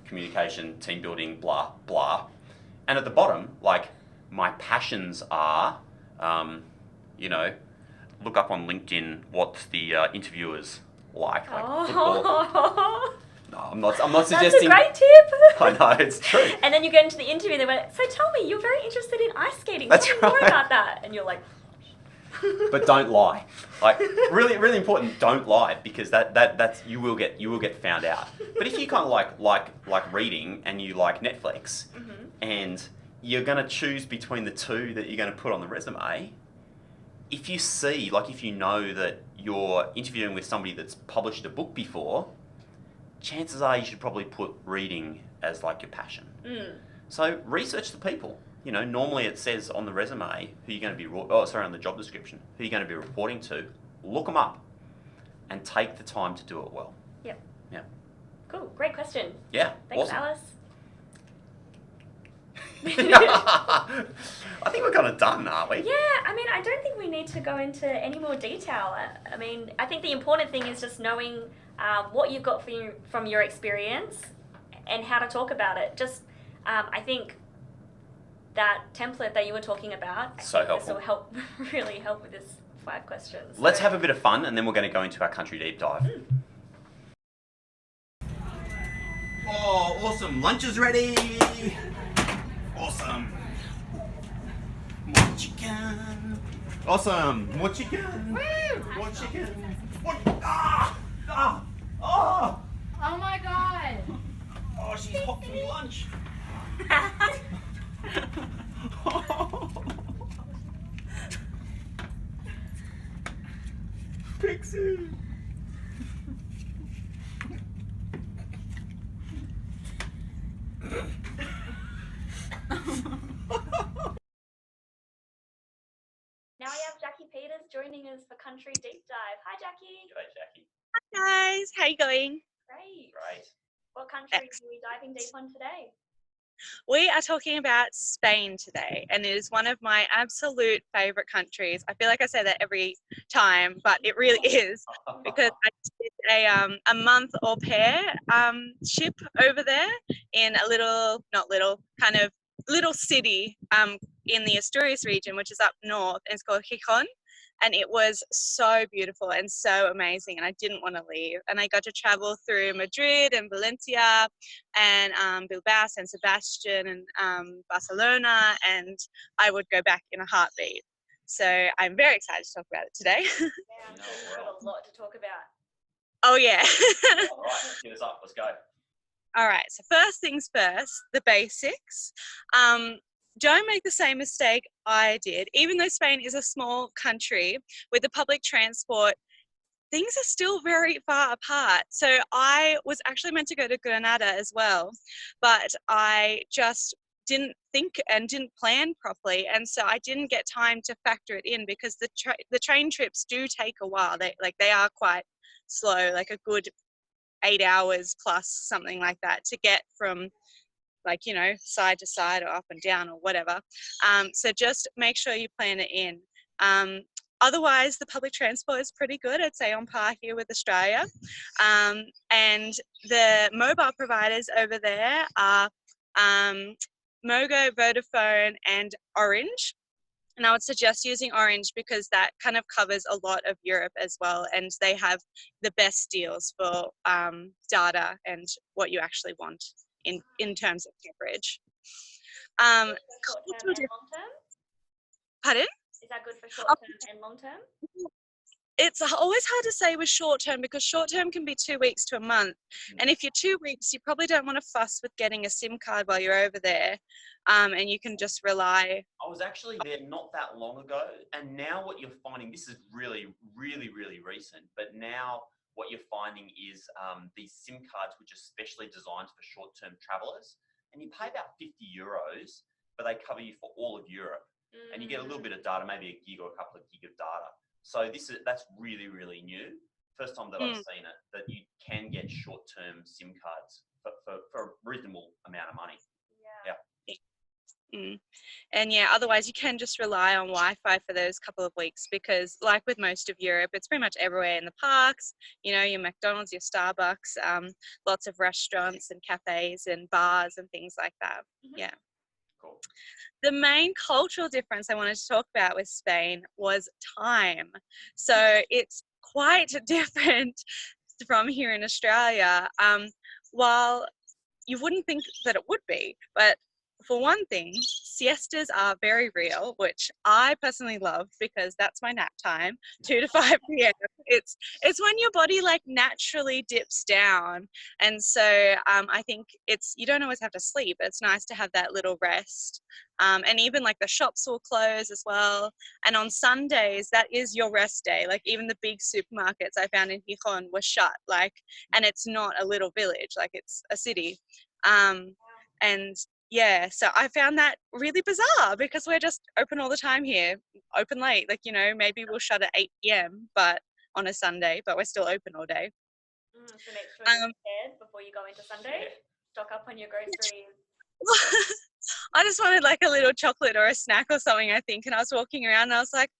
communication, team building, blah, blah. And at the bottom, like, my passions are, look up on LinkedIn what the interviewers like football. No, I'm not suggesting. That's a great tip. I know, it's true. And then you get into the interview and they went, so tell me, you're very interested in ice skating. That's Tell me more right. about that. And you're like... But don't lie. Like, really, really important. Don't lie, because that's you will get found out. But if you kind of like reading and you like Netflix, and you're going to choose between the two that you're going to put on the resume, if you know that you're interviewing with somebody that's published a book before, chances are you should probably put reading as like your passion. So research the people. Normally it says on the resume who you're going to be, on the job description, who you're going to be reporting to. Look them up and take the time to do it well. Yep. Yeah. Cool. Great question. Yeah. Thanks, awesome. Alice. I think we're kind of done, aren't we? Yeah, I don't think we need to go into any more detail. I think the important thing is just knowing what you've got from your experience and how to talk about it. Just, I think that template that you were talking about, So helpful. This will really help with this 5 questions. Let's have a bit of fun, and then we're going to go into our country deep dive. Oh, awesome. Lunch is ready. Awesome. More chicken. Awesome. More chicken. More chicken. More... Ah! Ah! Oh! Oh my god. Oh, she's hot for me lunch. Pixie. Now we have Jackie Peters joining us for Country Deep Dive. Hi, Jackie. G'day, Jackie. Guys, how you going? Great. Great. What country are we diving deep on today? We are talking about Spain today, and it is one of my absolute favorite countries. I feel like I say that every time, but it really is because I did a month au pair ship over there in a little city in the Asturias region, which is up north, and it's called Gijón. And it was so beautiful and so amazing, and I didn't want to leave. And I got to travel through Madrid and Valencia and Bilbao, San Sebastian and Barcelona, and I would go back in a heartbeat. So I'm very excited to talk about it today. Yeah, I'm sure we've got a lot to talk about. Oh yeah. All right, get us up. Let's go. All right, so first things first, the basics. Don't make the same mistake I did. Even though Spain is a small country with the public transport, things are still very far apart. So I was actually meant to go to Granada as well, but I just didn't think and didn't plan properly, and so I didn't get time to factor it in because the train trips do take a while. They are quite slow, like a good 8 hours plus something like that to get from side to side or up and down or whatever. So just make sure you plan it in. Otherwise, the public transport is pretty good, I'd say on par here with Australia. And the mobile providers over there are Mogo, Vodafone and Orange. And I would suggest using Orange because that kind of covers a lot of Europe as well. And they have the best deals for data and what you actually want in terms of coverage. Short term and long term? Pardon? Is that good for short term and long term? It's always hard to say with short term because short term can be 2 weeks to a month. And if you're 2 weeks, you probably don't want to fuss with getting a SIM card while you're over there. And you can just rely. I was actually there not that long ago, and now what you're finding, this is really, really, really recent, but now what you're finding is these SIM cards which are specially designed for short-term travelers, and you pay about €50, but they cover you for all of Europe. And you get a little bit of data, maybe a gig or a couple of gig of data. So that's really, really new. First time that I've seen it, that you can get short-term SIM cards for a reasonable amount of money. Yeah. And yeah, otherwise you can just rely on Wi-Fi for those couple of weeks because like with most of Europe, it's pretty much everywhere in the parks, your McDonald's, your Starbucks, lots of restaurants and cafes and bars and things like that. Yeah. Cool. The main cultural difference I wanted to talk about with Spain was time. So it's quite different from here in Australia. While you wouldn't think that it would be, but for one thing, siestas are very real, which I personally love because that's my nap time, 2 to 5 p.m. It's when your body naturally dips down. And so I think you don't always have to sleep. It's nice to have that little rest. And even the shops will close as well. And on Sundays, that is your rest day. Even the big supermarkets I found in Gijón were shut, and it's not a little village, it's a city. And yeah, so I found that really bizarre because we're just open all the time here, open late. Maybe we'll shut at 8 p.m. but on a Sunday, but we're still open all day. So make sure you're prepared before you go into Sunday. Stock up on your groceries. I just wanted a little chocolate or a snack or something, I think. And I was walking around and I was like,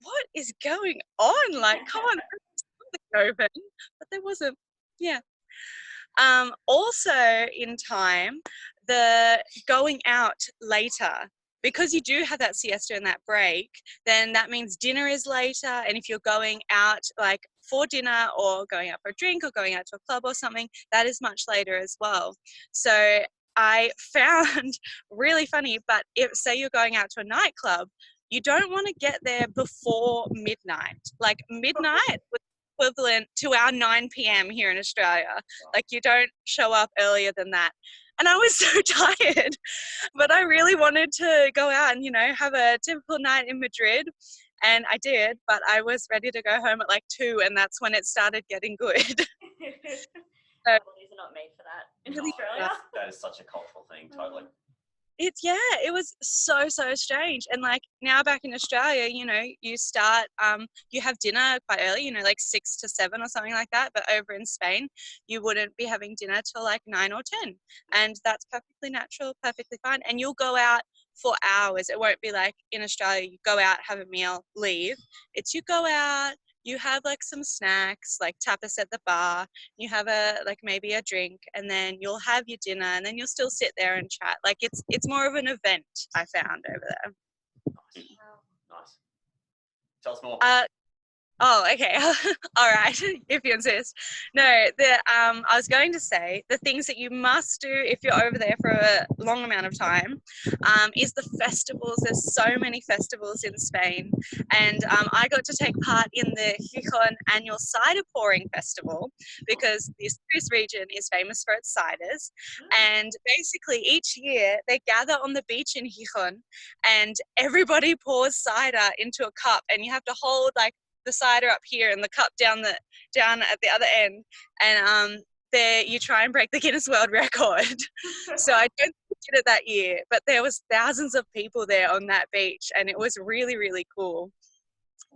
what is going on? Come on, something open. But there wasn't. Yeah. Also in time, the going out later because you do have that siesta and that break, then that means dinner is later. And if you're going out like for dinner or going out for a drink or going out to a club or something, that is much later as well. So I found really funny, but if say you're going out to a nightclub, you don't want to get there before midnight. Like midnight was equivalent to our 9 p.m. here in Australia. Like you don't show up earlier than that. And I was so tired, but I really wanted to go out and, you know, have a typical night in Madrid. And I did, but I was ready to go home at like 2, and that's when it started getting good. Holidays are not made for that in Really Australia. That is such a cultural thing, totally. It was so strange. And like now back in Australia, you know, you start you have dinner quite early, you know, like 6 to 7 or something like that, but over in Spain you wouldn't be having dinner till like 9 or 10, and that's perfectly natural, perfectly fine. And you'll go out for hours. It won't be like in Australia you go out, have a meal, leave. It's you go out, you have like some snacks, like tapas at the bar, you have maybe a drink, and then you'll have your dinner, and then you'll still sit there and chat. Like it's more of an event, I found, over there. Nice. Tell us more. Oh, okay. All right, if you insist. No, I was going to say the things that you must do if you're over there for a long amount of time is the festivals. There's so many festivals in Spain, and I got to take part in the Gijón annual cider pouring festival because the Asturias region is famous for its ciders. And basically each year they gather on the beach in Gijón, and everybody pours cider into a cup, and you have to hold like the cider up here and the cup down at the other end, and there you try and break the Guinness World Record. So I don't think we did it that year, but there was thousands of people there on that beach, and it was really cool.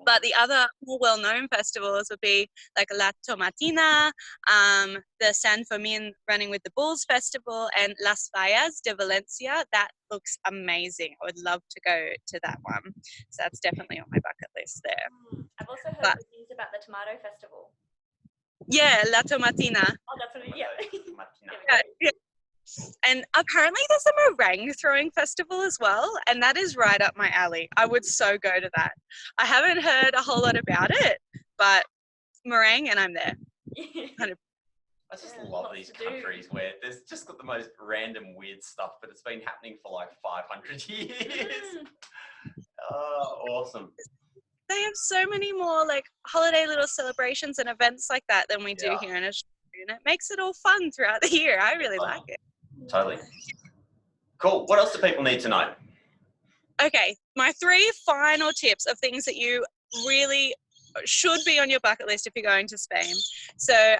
But the other more well-known festivals would be like La Tomatina, the San Fermin Running with the Bulls Festival, and Las Fallas de Valencia. That looks amazing. I would love to go to that one. So that's definitely on my bucket list there. I've also heard good things about the Tomato Festival. Yeah, La Tomatina. Oh, that's what it is. Yeah. And apparently there's a meringue throwing festival as well, and that is right up my alley. I would so go to that. I haven't heard a whole lot about it, but meringue, and I'm there. I just love these countries where there's just got the most random weird stuff, but it's been happening for like 500 years. Oh, awesome. They have so many more like holiday little celebrations and events like that than we do here in Australia, and it makes it all fun throughout the year. I really like it. Totally. Cool. What else do people need to know? Okay, my 3 final tips of things that you really should be on your bucket list if you're going to Spain. So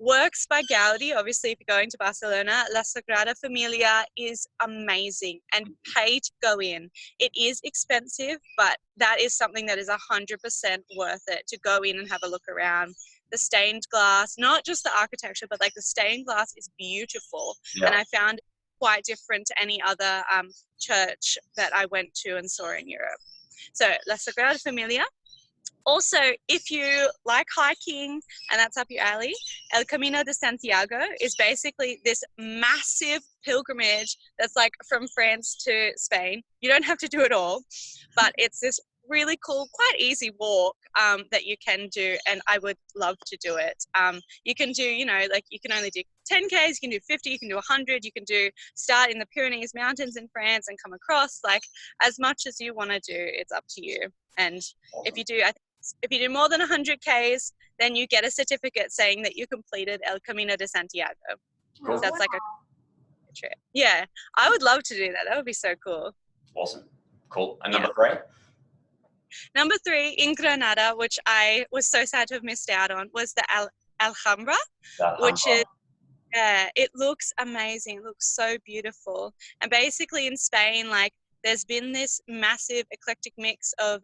Works by Gaudi, obviously if you're going to Barcelona, La Sagrada Familia is amazing, and pay to go in. It is expensive, but that is something that is 100% worth it to go in and have a look around. The stained glass, not just the architecture, but like the stained glass is beautiful. Yeah. And I found it quite different to any other church that I went to and saw in Europe. So La Sagrada Familia. Also, if you like hiking and that's up your alley, El Camino de Santiago is basically this massive pilgrimage that's like from France to Spain. You don't have to do it all, but it's this really cool, quite easy walk that you can do, and I would love to do it. You can do, you know, like you can only do 10Ks, you can do 50, you can do 100, you can start in the Pyrenees Mountains in France and come across, like as much as you want to do, it's up to you. And if you do more than 100 Ks, then you get a certificate saying that you completed El Camino de Santiago. Cool. So that's like a trip. Yeah, I would love to do that. That would be so cool. Awesome. Cool. And number 3? Number 3 in Granada, which I was so sad to have missed out on, was the Alhambra, which is, it looks amazing. It looks so beautiful. And basically in Spain, like there's been this massive eclectic mix of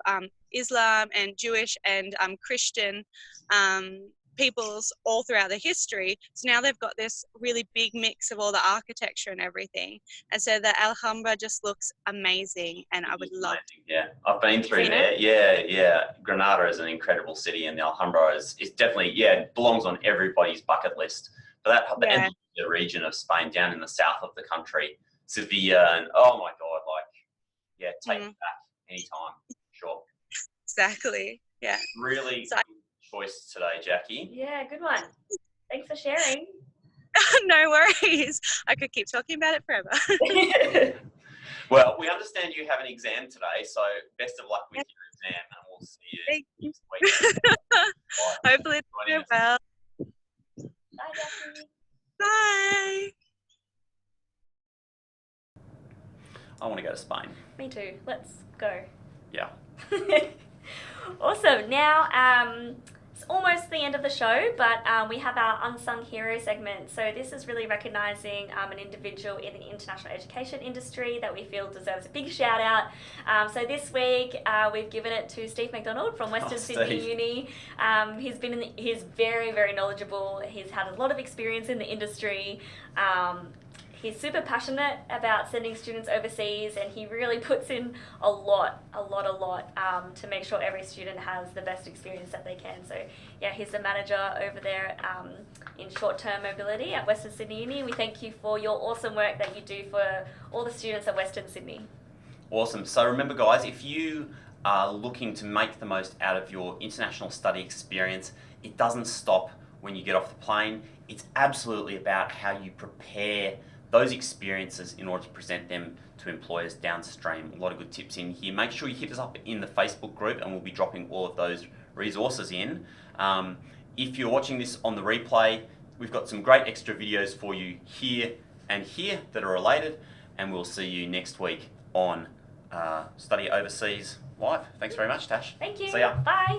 Islam and Jewish and Christian peoples all throughout the history. So now they've got this really big mix of all the architecture and everything. And so the Alhambra just looks amazing, and I would love to. Yeah, I've been through there. Yeah. Granada is an incredible city, and the Alhambra is definitely, it belongs on everybody's bucket list. But and the region of Spain down in the south of the country, Sevilla, and oh my God, like yeah, take it back anytime. Sure. Exactly. Yeah. Really So- good choice today, Jackie. Yeah, good one. Thanks for sharing. No worries. I could keep talking about it forever. Well, we understand you have an exam today, so best of luck with your exam, and we'll see you Thank you. next week. Bye. Hopefully it's Joining going us. well. Bye, Jackie. Bye. I want to go to Spain. Me too. Let's go. Yeah. Awesome. Now, it's almost the end of the show, but we have our Unsung Hero segment. So this is really recognising an individual in the international education industry that we feel deserves a big shout out. So this week, we've given it to Steve McDonald from Western Sydney Steve. Uni. He's very, very knowledgeable. He's had a lot of experience in the industry. He's super passionate about sending students overseas, and he really puts in a lot to make sure every student has the best experience that they can. So yeah, he's the manager over there in short-term mobility at Western Sydney Uni. We thank you for your awesome work that you do for all the students at Western Sydney. Awesome. So remember, guys, if you are looking to make the most out of your international study experience, it doesn't stop when you get off the plane. It's absolutely about how you prepare those experiences in order to present them to employers downstream. A lot of good tips in here. Make sure you hit us up in the Facebook group, and we'll be dropping all of those resources in. If you're watching this on the replay, we've got some great extra videos for you here and here that are related, and we'll see you next week on Study Overseas Live. Thanks very much, Tash. Thank you. See ya. Bye.